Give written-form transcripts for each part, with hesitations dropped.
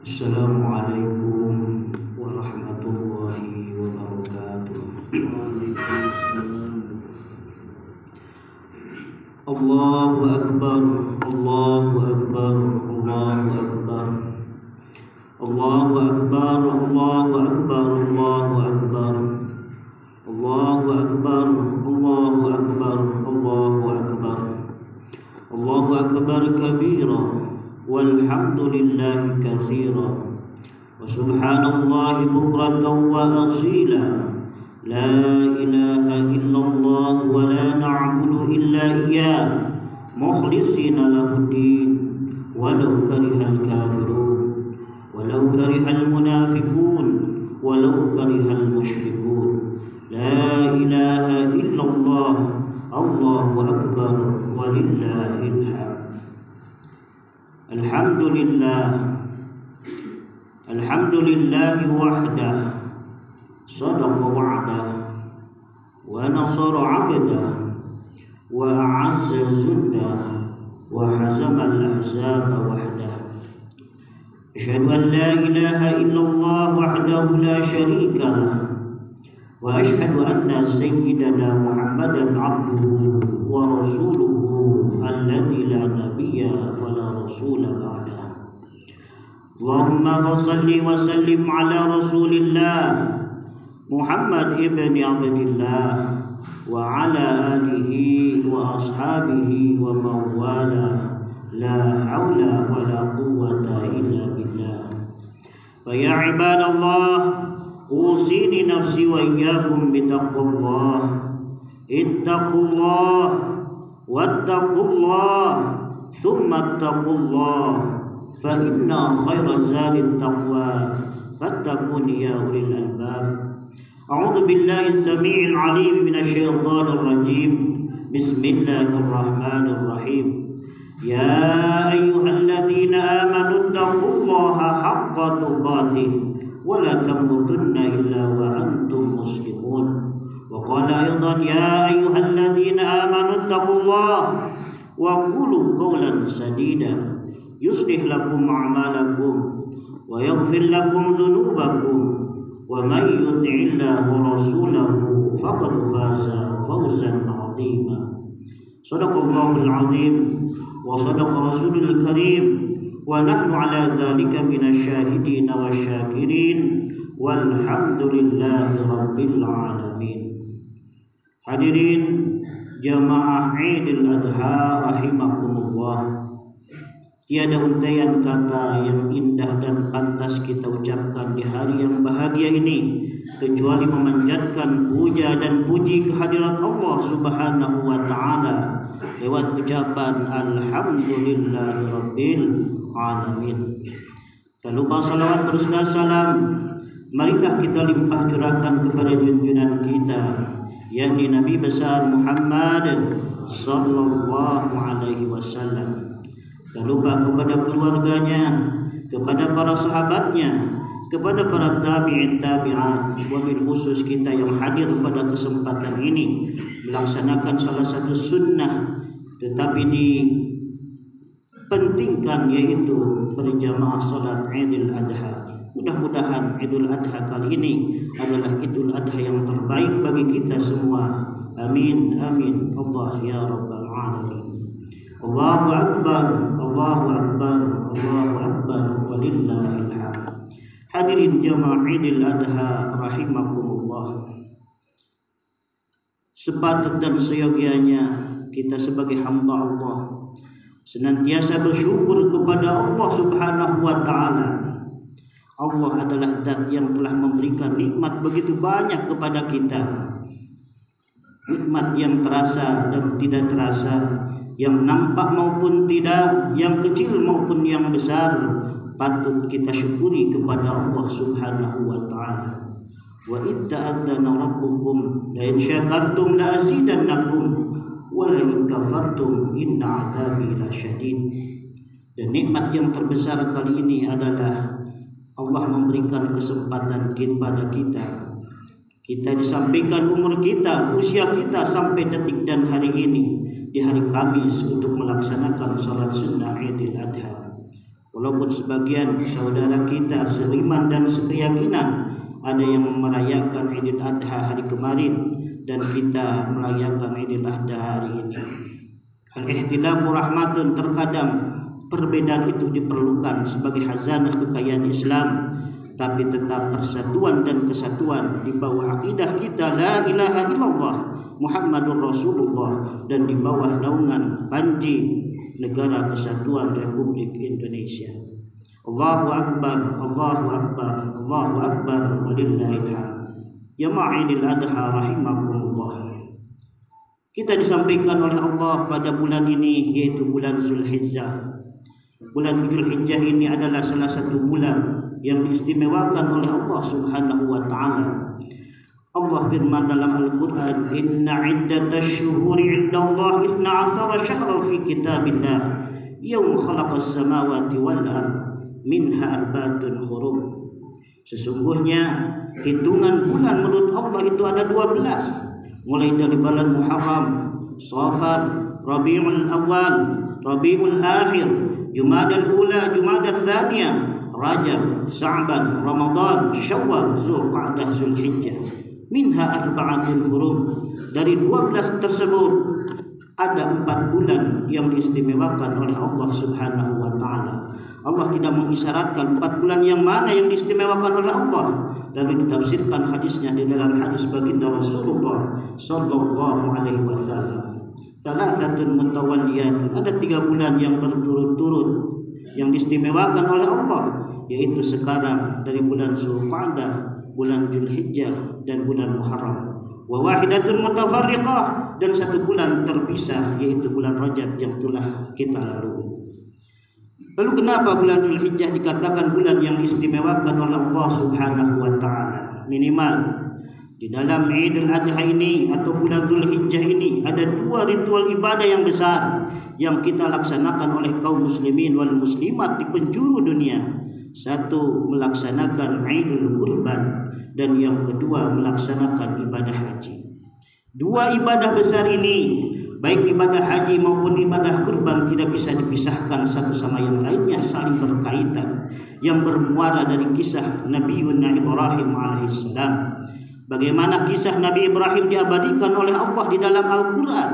Assalamualaikum warahmatullahi wabarakatuh. Allahu Akbar, Allahu Akbar, Allahu Akbar. Allahu Akbar, Allahu Akbar, Allahu Akbar. Allahu Akbar, Allahu Akbar, Allahu Akbar. Allahu Akbar kabira. Walhamdulillahi katsira wa subhanallahi bukratan wa asila. La ilaha illallah wa la na'budu illa iyyah mukhlishina lahuddin walau karihal kafirun walau karihal munafiqun walau karihal musyrikun. La ilaha illallah, Allahu akbar, walillahil hamd. Alhamdulillah wahdah sadaqa wa'dah wa nasara 'abdah wa a'azza zuddah wa hazama al-ahzaba wahdah. Asyhadu an la ilaha illallah wahdahu la syarika lah wa asyhadu anna sayyidana Muhammadan 'abduhu wa rasuluhu alladzi la nabiyya wa la rasula ba'dah. Allahumma fassalli wa sallim ala rasulillah Muhammad ibn Abdillah wa ala alihi wa ashabihi wa mawala. La hawla wa la quwwata illa billah. Wa ya ibadallah, usini nafsi wa iyyakum bitaqwallah. Ittaqullah wattaqullah thumma ittaqullah fa inna khayra zadi taqwa fattaquni ya ulil albab. A'udzu billahi as-sami'il 'alim minasy syaithanir rajim. Bismillahirrahmanirrahim. Ya ayyuhalladzina amanu taqullaha haqqa tuqatih wa la tamutunna illa wa antum muslimun. Wa qala aidan ya ayyuhalladzina amanu taqullaha wa qulu qawlan sadida yuslih lakum a'malakum wa yaghfir lakum dhunubakum wa may yuti'illah wa rasulahu faqad faza fawzan 'azima. Shadaqallahul 'azim wa shadaqa rasulul karim wa nahnu 'ala dzalika minasyahidin wasyakirin walhamdulillahi rabbil alamin. Hadirin jamaah Idul Adha rahimakumullah. Tiada untaian kata yang indah dan pantas kita ucapkan di hari yang bahagia ini kecuali memanjatkan puja dan puji kehadirat Allah Subhanahu wa taala lewat ucapan alhamdulillahirabbil alamin. Tak lupa salawat berserta salam marilah kita limpah curahkan kepada junjungan kita yakni Nabi besar Muhammad sallallahu alaihi wasallam. Tak lupa kepada keluarganya, kepada para sahabatnya, kepada para tabi'in tabi'at, wabil khusus kita yang hadir pada kesempatan ini melaksanakan salah satu sunnah tetapi dipentingkan, yaitu berjamaah salat Idul Adha. Mudah-mudahan Idul Adha kali ini adalah Idul Adha yang terbaik bagi kita semua. Amin amin Allah ya rabbal alamin. Allahu akbar, Allahu akbar, Allahu akbar, walillahil hamd. Hadirin jamaah Idul Adha rahimakumullah. Sepatut dan seyogianya kita sebagai hamba Allah senantiasa bersyukur kepada Allah Subhanahu wa taala. Allah adalah zat yang telah memberikan nikmat begitu banyak kepada kita. Nikmat yang terasa dan tidak terasa, yang nampak maupun tidak, yang kecil maupun yang besar, patut kita syukuri kepada Allah Subhanahu wa taala. Wa idza adzana rabbukum la in syakartum la azidannakum wa la in kafartum inna 'adzabi lasyadid. Dan nikmat yang terbesar kali ini adalah Allah memberikan kesempatan kepada kita. Kita disampaikan umur kita, usia kita sampai detik dan hari ini di hari Kamis untuk melaksanakan salat sunnah Idul Adha. Walaupun sebagian saudara kita seiman dan sekeyakinan ada yang merayakan Idul Adha hari kemarin dan kita merayakan Idul Adha hari ini. Al-ihtilafu rahmatun, terkadang perbedaan itu diperlukan sebagai khazanah kekayaan Islam, tapi tetap persatuan dan kesatuan di bawah akidah kita la ilaha illallah Muhammadur Rasulullah dan di bawah naungan panji Negara Kesatuan Republik Indonesia. Allahu Akbar, Allahu Akbar, Allahu Akbar, walillahil hamd. Ya ma'idil adha rahimakumullah. Kita disampaikan oleh Allah pada bulan ini, yaitu bulan Zulhijjah. Bulan Zulhijjah ini adalah salah satu bulan yang diistimewakan oleh Allah Subhanahu wa taala. Allah firman dalam Al-Quran, Inna iddatash syuhuri indallahi 12 syahran fi kitabillah yawma khalaqas samawati wal ard minha arbatun hurum. Sesungguhnya hitungan bulan menurut Allah itu ada 12, mulai dari bulan Muharram, Safar, Rabiul Awal, Rabiul Akhir, Jumadal Ula, Jumadal Thaniyah, Rajab, Sa'ban, Ramadan, Syawal, Zulqa'dah, Zulhijjah. Minha arba'atun hurum. Dari 12 tersebut ada 4 bulan yang diistimewakan oleh Allah Subhanahu wa taala. Allah tidak mengisyaratkan 4 bulan yang mana yang diistimewakan oleh Allah, lalu ditafsirkan hadisnya di dalam hadis baginda Rasulullah sallallahu alaihi wasallam. Salasatun mutawalliyatun, ada 3 bulan yang berturut-turut yang diistimewakan oleh Allah, yaitu sekarang dari bulan Zulqa'dah, bulan Zulhijjah dan bulan Muharram. Wa wahidatun mutafarriqah, dan 1 bulan terpisah, yaitu bulan Rajab yang telah kita lalui. Lalu kenapa bulan Zulhijjah dikatakan bulan yang diistimewakan oleh Allah Subhanahu wa taala? Minimal di dalam Idul Adha ini atau bulan Zulhijjah ini ada 2 ritual ibadah yang besar yang kita laksanakan oleh kaum muslimin wal muslimat di penjuru dunia. 1, melaksanakan Idul Kurban, dan yang kedua melaksanakan ibadah haji. 2 ibadah besar ini, baik ibadah haji maupun ibadah kurban, tidak bisa dipisahkan satu sama yang lainnya, saling berkaitan, yang bermuara dari kisah Nabi Ibrahim alaihissalam. Bagaimana kisah Nabi Ibrahim diabadikan oleh Allah di dalam Al-Quran,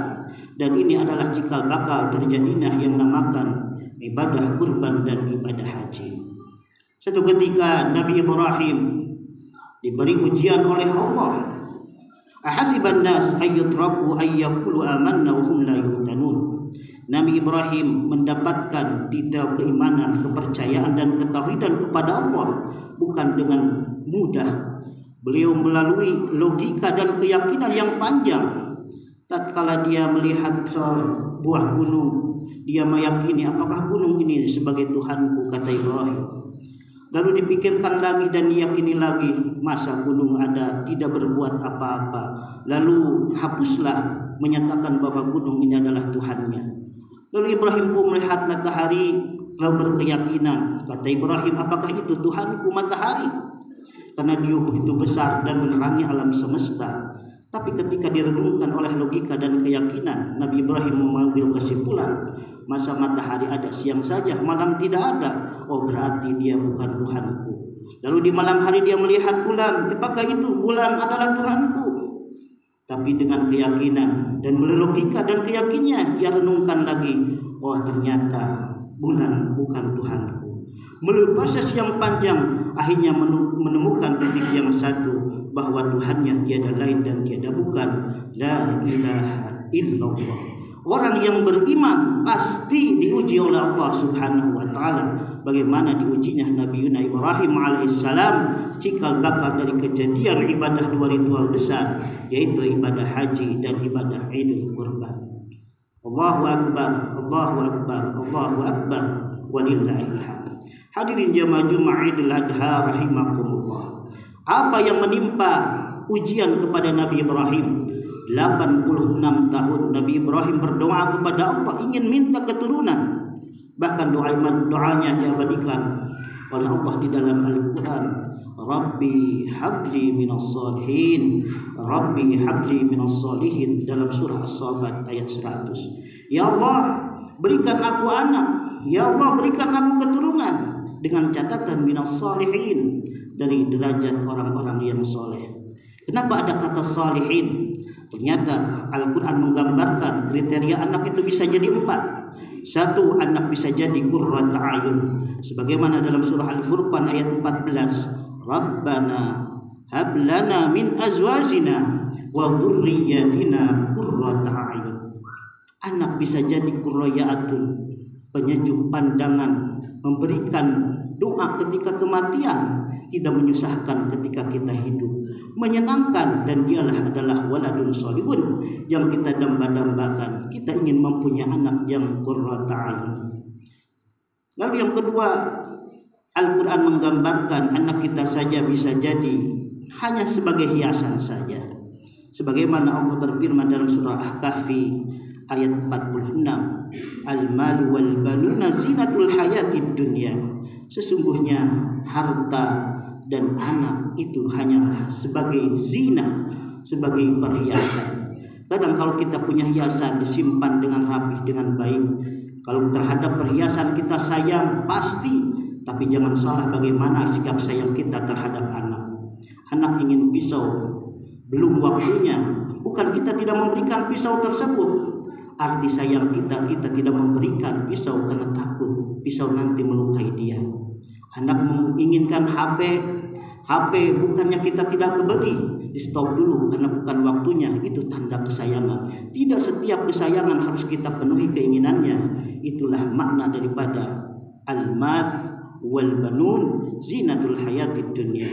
dan ini adalah cikal bakal terjadinya yang namakan ibadah kurban dan ibadah haji. Satu ketika Nabi Ibrahim diberi ujian oleh Allah. Ahasiban nas ayyutraku ayyaqulu amanna wa hum la yuftanun. Nabi Ibrahim mendapatkan detail keimanan, kepercayaan dan ketauhidan kepada Allah bukan dengan mudah. Beliau melalui logika dan keyakinan yang panjang. Tatkala dia melihat sebuah gunung, dia meyakini apakah gunung ini sebagai Tuhanku, kata Ibrahim. Lalu dipikirkan lagi dan diyakini lagi, masa gunung ada tidak berbuat apa-apa. Lalu hapuslah menyatakan bahwa gunung ini adalah Tuhannya. Lalu Ibrahim pun melihat matahari, lalu berkeyakinan, kata Ibrahim, apakah itu Tuhanku matahari? Karena dia begitu besar dan menerangi alam semesta. Tapi ketika direnungkan oleh logika dan keyakinan, Nabi Ibrahim mengambil kesimpulan, masa matahari ada siang saja, malam tidak ada. Oh, berarti dia bukan Tuhanku. Lalu di malam hari dia melihat bulan, apakah itu bulan adalah Tuhanku? Tapi dengan keyakinan dan melalui logika dan keyakinannya, dia renungkan lagi, oh ternyata bulan bukan Tuhanku. Melalui proses yang panjang, akhirnya menemukan titik yang satu, bahwa Tuhannya tiada lain dan tiada bukan, la ilaha illallah. Orang yang beriman pasti diuji oleh Allah Subhanahu wa taala. Bagaimana diujinya Nabi Ibrahim alaihissalam, cikal bakal dari kejadian ibadah 2 ritual besar, yaitu ibadah haji dan ibadah Idul Kurban. Allahu akbar, Allahu akbar, Allahu akbar, walillahil hamd. Hadirin jamaah Jumat Idul Adha rahimakumullah. Apa yang menimpa ujian kepada Nabi Ibrahim? 86 tahun Nabi Ibrahim berdoa kepada Allah, ingin minta keturunan. Bahkan doanya diabadikan oleh Allah di dalam Al-Quran. Rabbi habli minas salihin, Rabbi habli minas salihin, dalam surah As-Saffat ayat 100. Ya Allah, berikan aku anak ya Allah berikan aku keturunan dengan catatan minas salihin, dari derajat orang-orang yang soleh. Kenapa ada kata salihin? Ternyata Al-Quran menggambarkan kriteria anak itu bisa jadi 4. Satu, anak bisa jadi qurrat a'yun, sebagaimana dalam surah Al-Furqan ayat 14, Rabbana hablana min azwajina wa dhurriyyatina qurrat a'yun. Anak bisa jadi qurrayatun, penyejuk pandangan, memberikan doa ketika kematian, tidak menyusahkan ketika kita hidup, menyenangkan, dan dialah adalah waladun sholihun yang kita damba-dambakan. Kita ingin mempunyai anak yang qurrata a'yun. Lalu yang kedua, Al-Quran menggambarkan anak kita saja bisa jadi hanya sebagai hiasan saja, sebagaimana Allah berfirman dalam surah Al-Kahfi ayat 46, al-malu wal banuna zinatul hayatid dunya. Sesungguhnya harta dan anak itu hanyalah sebagai zina, sebagai perhiasan. Kadang kalau kita punya hiasan disimpan dengan rapi, dengan baik. Kalau terhadap perhiasan kita sayang pasti, tapi jangan salah bagaimana sikap sayang kita terhadap anak. Anak ingin pisau, belum waktunya. Bukan kita tidak memberikan pisau tersebut. Arti sayang kita tidak memberikan pisau karena takut pisau nanti melukai dia. Anak menginginkan HP bukannya kita tidak kebeli, di stop dulu karena bukan waktunya. Itu tanda kesayangan. Tidak setiap kesayangan harus kita penuhi keinginannya. Itulah makna daripada al-mal wal banun zinatul hayatid dunya.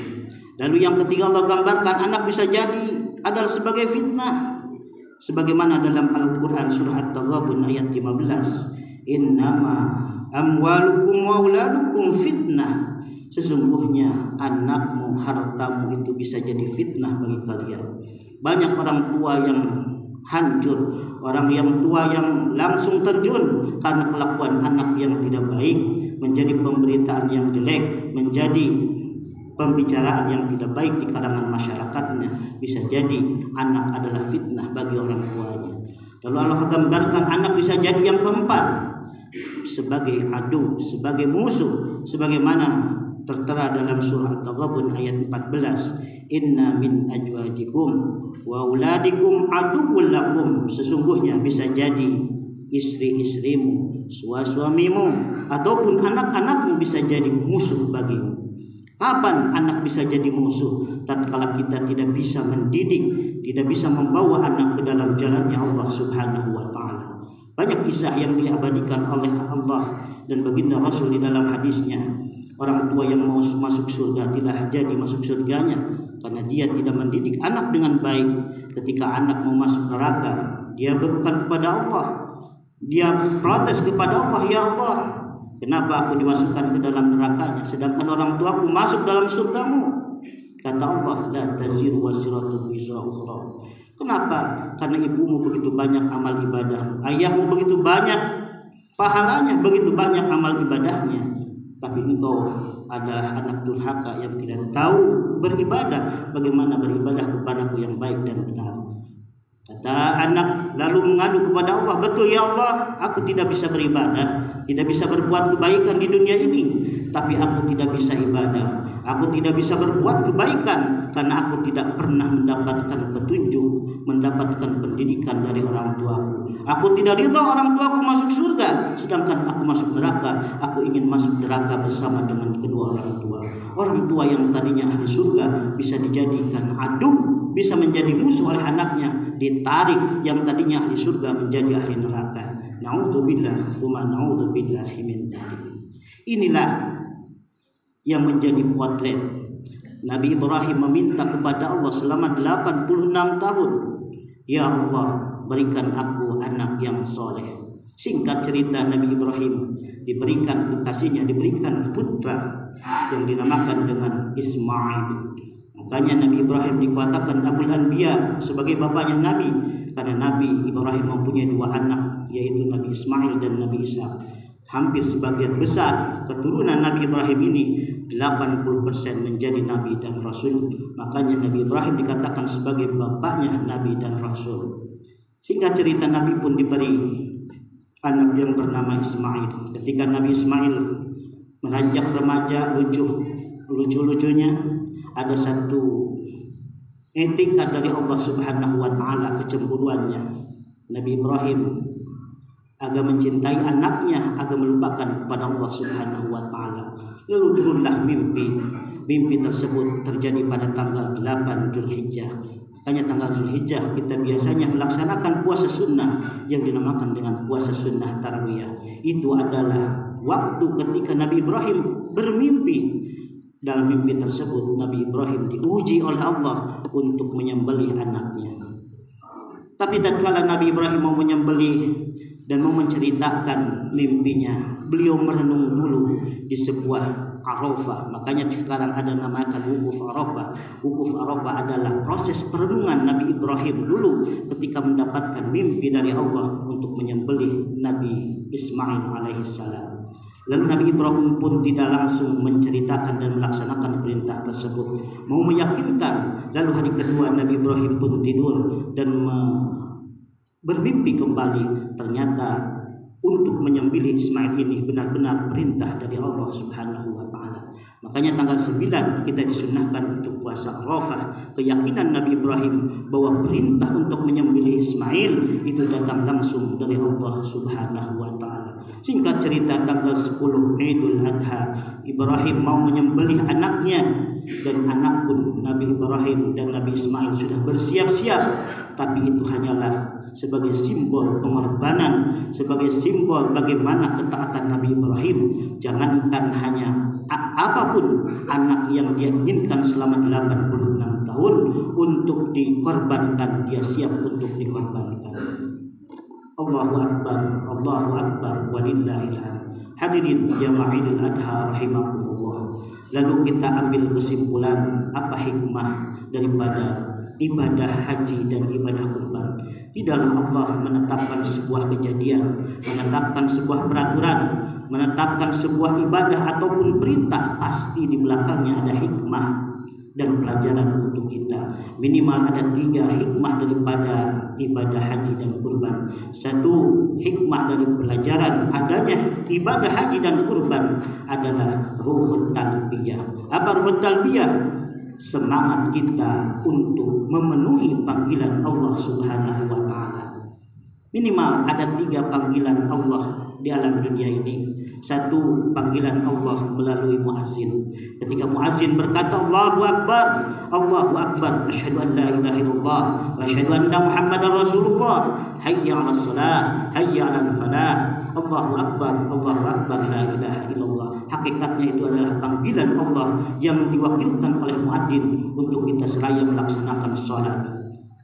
Lalu yang ketiga, Allah gambarkan anak bisa jadi adalah sebagai fitnah, sebagaimana dalam Al-Quran surah At-Taghabun ayat 15, innama amwalukum wa auladukum fitnah. Sesungguhnya anakmu, hartamu itu bisa jadi fitnah bagi kalian. Banyak orang tua yang hancur, orang yang tua yang langsung terjun karena kelakuan anak yang tidak baik, menjadi pemberitaan yang jelek, menjadi pembicaraan yang tidak baik di kalangan masyarakatnya. Bisa jadi anak adalah fitnah bagi orang tuanya. Lalu Allah gambarkan anak bisa jadi yang keempat, sebagai adu, sebagai musuh, sebagaimana tertera dalam surah At-Taghabun ayat 14, inna min ajwajikum wa auladikum aduwwul lakum. Sesungguhnya bisa jadi istri-istrimu, suamimu, ataupun anak-anakmu bisa jadi musuh bagimu. Kapan anak bisa jadi musuh? Tatkala kita tidak bisa mendidik, tidak bisa membawa anak ke dalam jalannya Allah Subhanahu wa taala. Banyak kisah yang diabadikan oleh Allah dan baginda Rasul di dalam hadisnya. Orang tua yang mau masuk surga tidak jadi masuk surganya karena dia tidak mendidik anak dengan baik. Ketika anak mau masuk neraka, dia berbukan kepada Allah. Dia protes kepada Allah, ya Allah, kenapa aku dimasukkan ke dalam nerakanya sedangkan orang tuaku masuk dalam surgamu? Kata Allah, la taziru waziratun wizra ukhra. Kenapa? Karena ibumu begitu banyak amal ibadah, ayahmu begitu banyak pahalanya, begitu banyak amal ibadahnya, tapi engkau adalah anak durhaka yang tidak tahu beribadah. Bagaimana beribadah kepadaku yang baik dan benar? Kata anak lalu mengadu kepada Allah, betul ya Allah, aku tidak bisa beribadah, tidak bisa berbuat kebaikan di dunia ini, tapi aku tidak bisa ibadah, aku tidak bisa berbuat kebaikan karena aku tidak pernah mendapatkan petunjuk, mendapatkan pendidikan dari orang tuaku. Aku tidak ridha orang tuaku masuk surga, sedangkan aku masuk neraka. Aku ingin masuk neraka bersama dengan kedua orang tua. Orang tua yang tadinya ahli surga bisa dijadikan adu, bisa menjadi musuh oleh anaknya, ditarik yang tadinya ahli surga menjadi ahli neraka. Na'udzubillah, tsumma na'udzubillahi min dzalik. Inilah yang menjadi potret Nabi Ibrahim meminta kepada Allah selama 86 tahun, ya Allah, berikan aku anak yang soleh. Singkat cerita, Nabi Ibrahim diberikan kekasihnya, diberikan putra yang dinamakan dengan Ismail. Makanya Nabi Ibrahim dikatakan Abul Anbiya, sebagai bapaknya Nabi, karena Nabi Ibrahim mempunyai dua anak, yaitu Nabi Ismail dan Nabi Isa. Hampir sebagian besar keturunan Nabi Ibrahim ini 80% menjadi Nabi dan Rasul. Makanya Nabi Ibrahim dikatakan sebagai bapaknya Nabi dan Rasul. Singkat cerita, Nabi pun diberi anak yang bernama Ismail. Ketika Nabi Ismail beranjak remaja, lucu-lucunya ada satu etika dari Allah Subhanahu wa taala, kecemburuannya. Nabi Ibrahim agak mencintai anaknya, agak melupakan kepada Allah Subhanahu wa taala. Lalu turunlah mimpi tersebut terjadi pada tanggal 8 Zulhijjah. Makanya tanggal Zulhijjah kita biasanya melaksanakan puasa sunnah yang dinamakan dengan puasa sunnah tarwiyah. Itu adalah waktu ketika Nabi Ibrahim bermimpi. Dalam mimpi tersebut Nabi Ibrahim diuji oleh Allah untuk menyembelih anaknya. Tapi tatkala Nabi Ibrahim mau menyembelih dan mau menceritakan mimpinya, beliau merenung dulu di sebuah Arafah. Makanya sekarang ada namakan wukuf Arafah. Wukuf Arafah adalah proses perenungan Nabi Ibrahim dulu ketika mendapatkan mimpi dari Allah untuk menyembelih Nabi Ismail alaihissalam. Lalu Nabi Ibrahim pun tidak langsung menceritakan dan melaksanakan perintah tersebut, mau meyakinkan. Lalu hari kedua Nabi Ibrahim pun tidur dan bermimpi kembali. Ternyata untuk menyembelih Ismail ini benar-benar perintah dari Allah Subhanahu wa taala. Makanya tanggal 9 kita disunahkan untuk puasa Arafah. Keyakinan Nabi Ibrahim bahwa perintah untuk menyembelih Ismail itu datang langsung dari Allah Subhanahu wa taala. Singkat cerita, tanggal 10 Idul Adha, Ibrahim mau menyembelih anaknya, dan anak pun Nabi Ibrahim dan Nabi Ismail sudah bersiap-siap. Tapi itu hanyalah sebagai simbol pengorbanan, sebagai simbol bagaimana ketaatan Nabi Ibrahim. Jangankan hanya apapun anak yang dia inginkan selama 86 tahun untuk dikorbankan, dia siap untuk dikorbankan. Allahu Akbar, Allahu Akbar, walillahil hamd. Hadirin jamaah Idul Adha rahimakumullah. Lalu kita ambil kesimpulan, apa hikmah daripada ibadah haji dan ibadah kurban. Tidaklah Allah menetapkan sebuah kejadian, menetapkan sebuah peraturan, menetapkan sebuah ibadah ataupun perintah, pasti di belakangnya ada hikmah dan pelajaran untuk kita. Minimal ada 3 hikmah daripada ibadah haji dan kurban. 1, hikmah dari pelajaran adanya ibadah haji dan kurban adalah ruhut talbiyah. Apa ruhut talbiyah? Semangat kita untuk memenuhi panggilan Allah Subhanahu wa taala. Minimal ada 3 panggilan Allah di alam dunia ini. 1, panggilan Allah melalui muazzin. Ketika muazzin berkata Allahu Akbar, Allahu Akbar, asyhadu an la ilaha illallah wa asyhadu anna Muhammadar Rasulullah, hayya 'alas shalah, hayya 'alal falah. Allahu Akbar, Allahu Akbar, la ilaha illallah. Hakikatnya itu adalah panggilan Allah yang diwakilkan oleh muadzin untuk kita seraya melaksanakan salat.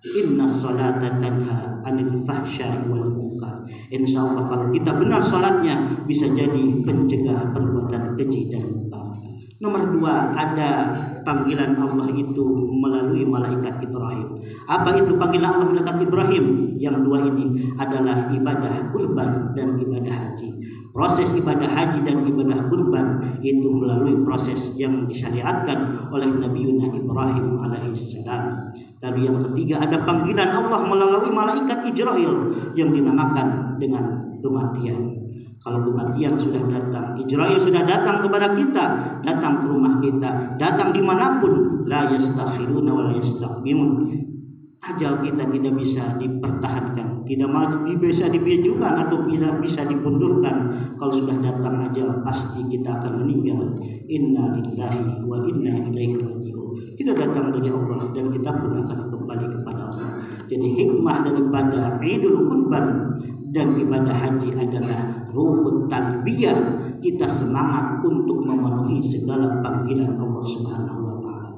Inna salata tanha anil fahsya'i wal munkar. Insyaallah kalau kita benar salatnya bisa jadi pencegah perbuatan keji dan munkar. Nomor 2, ada panggilan Allah itu melalui malaikat Ibrahim. Apa itu panggilan Allah malaikat Ibrahim? Yang 2 ini adalah ibadah kurban dan ibadah haji. Proses ibadah haji dan ibadah kurban itu melalui proses yang disyariatkan oleh Nabi Ibrahim alaihissalam. Lalu yang ketiga, ada panggilan Allah melalui malaikat Israil yang dinamakan dengan kematian. Kalau kematian sudah datang, Israil sudah datang kepada kita, datang ke rumah kita, datang dimanapun, la yastakhiruna wa la yastaqbimun. Ajal kita tidak bisa dipertahankan, tidak bisa dimajukan atau tidak bisa dipundurkan. Kalau sudah datang ajal, pasti kita akan meninggal. Inna lillahi wa inna ilaihi raji'un. Kita datang dari Allah dan kita pun akan kembali kepada Allah. Jadi hikmah daripada Idul Kurban dan ibadah haji adalah ruhut talbiyah. Kita semangat untuk memenuhi segala panggilan Allah Subhanahu wa taala.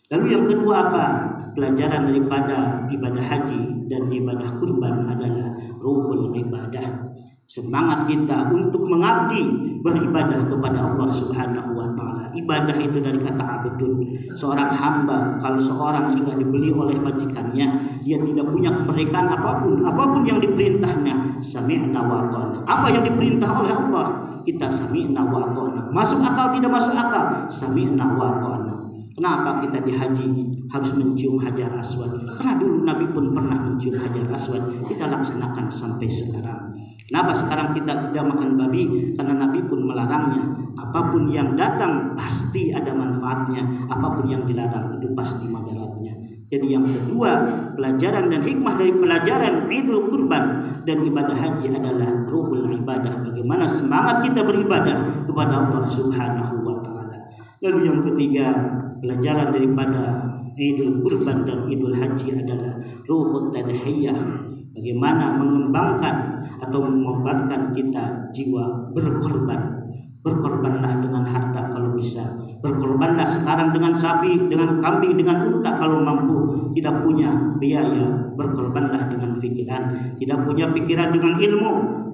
Lalu yang kedua apa? Pelajaran daripada ibadah haji dan ibadah kurban adalah ruhul ibadah. Semangat kita untuk mengabdi beribadah kepada Allah Subhanahu wa taala. Ibadah itu dari kata abdun. Seorang hamba, kalau seorang sudah dibeli oleh majikannya, dia tidak punya kemerdekaan apapun yang diperintahnya, sami'na wa ata'na. Apa yang diperintah oleh Allah, kita sami'na wa ata'na. Masuk akal tidak masuk akal, sami'na wa ata'na. Kenapa kita di haji harus mencium Hajar Aswad? Karena dulu Nabi pun pernah mencium Hajar Aswad. Kita laksanakan sampai sekarang. Kenapa sekarang kita tidak makan babi? Karena Nabi pun melarangnya. Apapun yang datang pasti ada manfaatnya, apapun yang dilarang itu pasti madaratnya. Jadi yang kedua, pelajaran dan hikmah dari pelajaran Idul Kurban dan ibadah haji adalah ruhul ibadah. Bagaimana semangat kita beribadah kepada Allah Subhanahu wa taala. Lalu yang ketiga, pelajaran daripada Idul Kurban dan Idul Haji adalah ruhut tadhiyah. Bagaimana mengembangkan atau mengorbankan kita jiwa berkorban. Berkorbanlah dengan harta kalau bisa. Berkorbanlah sekarang dengan sapi, dengan kambing, dengan unta kalau mampu. Tidak punya biaya, berkorbanlah dengan pikiran. Tidak punya pikiran dengan ilmu,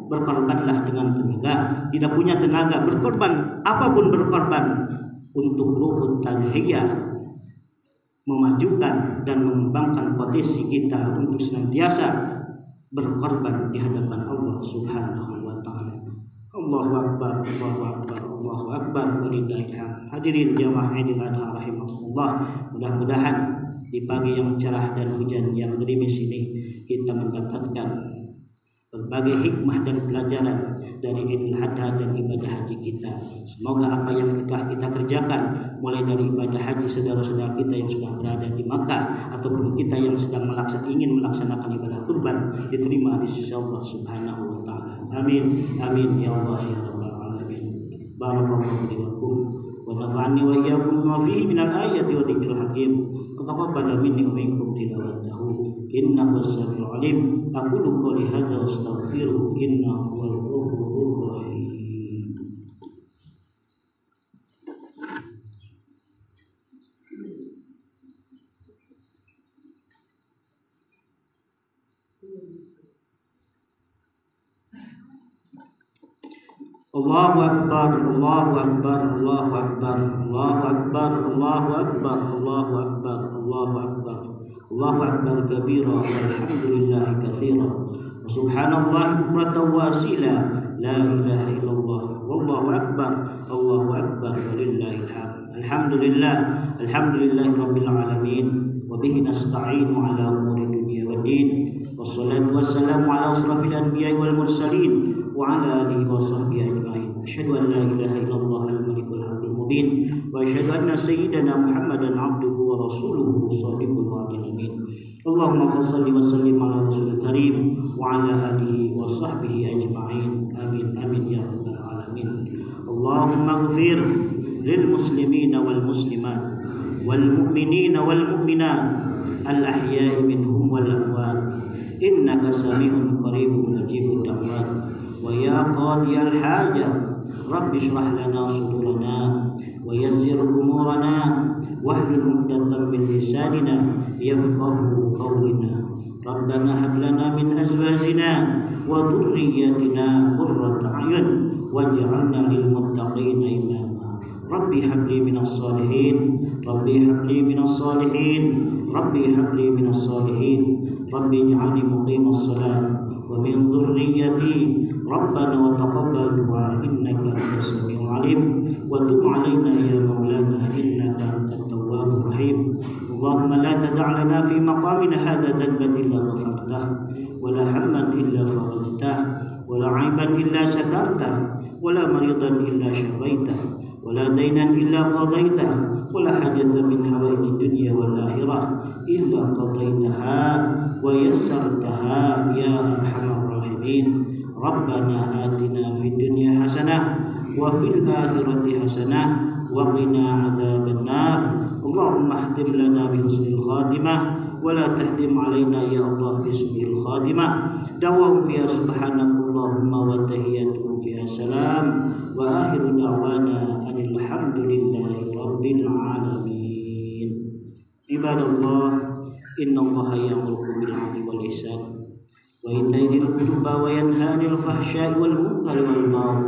berkorbanlah dengan tenaga. Tidak punya tenaga, berkorban. Apapun berkorban untuk ruhut tadhiyah, memajukan dan mengembangkan potensi kita untuk senantiasa berkorban di hadapan Allah Subhanahu wa taala. Allahu akbar, Allahu akbar, Allahu akbar, walillahil hamd. Hadirin jamaah Idul Adha rahimakumullah, mudah-mudahan di pagi yang cerah dan hujan yang gerimis ini kita mendapatkan berbagai hikmah dan pelajaran dari Idul Adha dan ibadah haji kita. Semoga apa yang telah kita kerjakan, mulai dari ibadah haji saudara-saudara kita yang sudah berada di Makkah ataupun kita yang sedang ingin melaksanakan ibadah kurban, diterima di sisi Allah Subhanahu wa taala. Amin. Amin ya Allah ya rabbal alamin. Barakallahu li wa lakum wa nafa'ani wa iyyakum bima fihi minal ayati wa dzikril hakim. Taqabbal minni wa minkum tilawatahu. Innahu as-sami'ul 'alim. Aqulu qouli hadza wa astaghfiruhu innahu huwal ghafurur rahim. Allahu akbar, Allahu akbar, Allahu akbar, Allahu akbar, Allahu akbar, Allahu akbar, Allahu akbar, Allahu akbar kabira, walhamdulillahi katsira, wa subhanallahi bukratan wa asila, la ilaha illallah, wallahu akbar, Allahu akbar, walillahil hamd. Alhamdulillah, alhamdulillahi rabbil alamin, wa bihi nasta'inu ala umuri dunya waddin, wassalatu wassalamu ala asrafil anbiya'i wal mursalin وعلى آله وصحبه أجمعين. أشهد أن لا إله إلا الله الملك الحق المبين وأشهد أن سيدنا محمدا عبده ورسوله صادق الوعد الأمين. اللهم صل وسلم على رسول الكريم وعلى آله وصحبه أجمعين. آمين آمين يا رب العالمين. اللهم اغفر للمسلمين والمسلمات والمؤمنين والمؤمنات الأحياء منهم والأموات إنك سميع قريب مجيب الدعوات. ويا قاضي الحاجة رب اشرح لنا صدورنا ويسر أمورنا واحلل عقدة من لساننا يفقهوا قولنا. ربنا هب لنا من أزواجنا وذرياتنا قرة أعين واجعلنا للمتقين إماما. ربي هب لي من الصالحين، ربي هب لي من الصالحين، ربي هب لي من الصالحين، ربي اجعلني مقيم الصلاة ومن ذريتي ربنا وتقبل دعاء إنك أنت السميع العليم وتب علينا يا مولانا إنك أنت التواب الرحيم. اللهم لا تدع لنا في مقامنا هذا ذنبا إلا غفرته ولا هما إلا فرجته ولا عيبا إلا سترته ولا مريضا إلا شفيته ولا دينا إلا قضيته ولا حاجة من حوائج الدنيا والآخرة إلا قضيتها ويسرتها يا أرحم الراحمين. ربنا آتنا في الدنيا حسنة وفي الآخرة حسنة وقنا عذاب النار. اللهم اختم لنا بحسن الخاتمة ولا تهدم علينا يا الله بسوء الخاتمة. دوام فيها سبحانك اللهم وتحياتهم فيها سلام وآخر دعوانا أن الحمد لله رب العالمين. عباد الله إن الله يأمركم بالعدل والإحسان وإيتاء ذي القربى وينهى عن الفحشاء والمنكر والبغي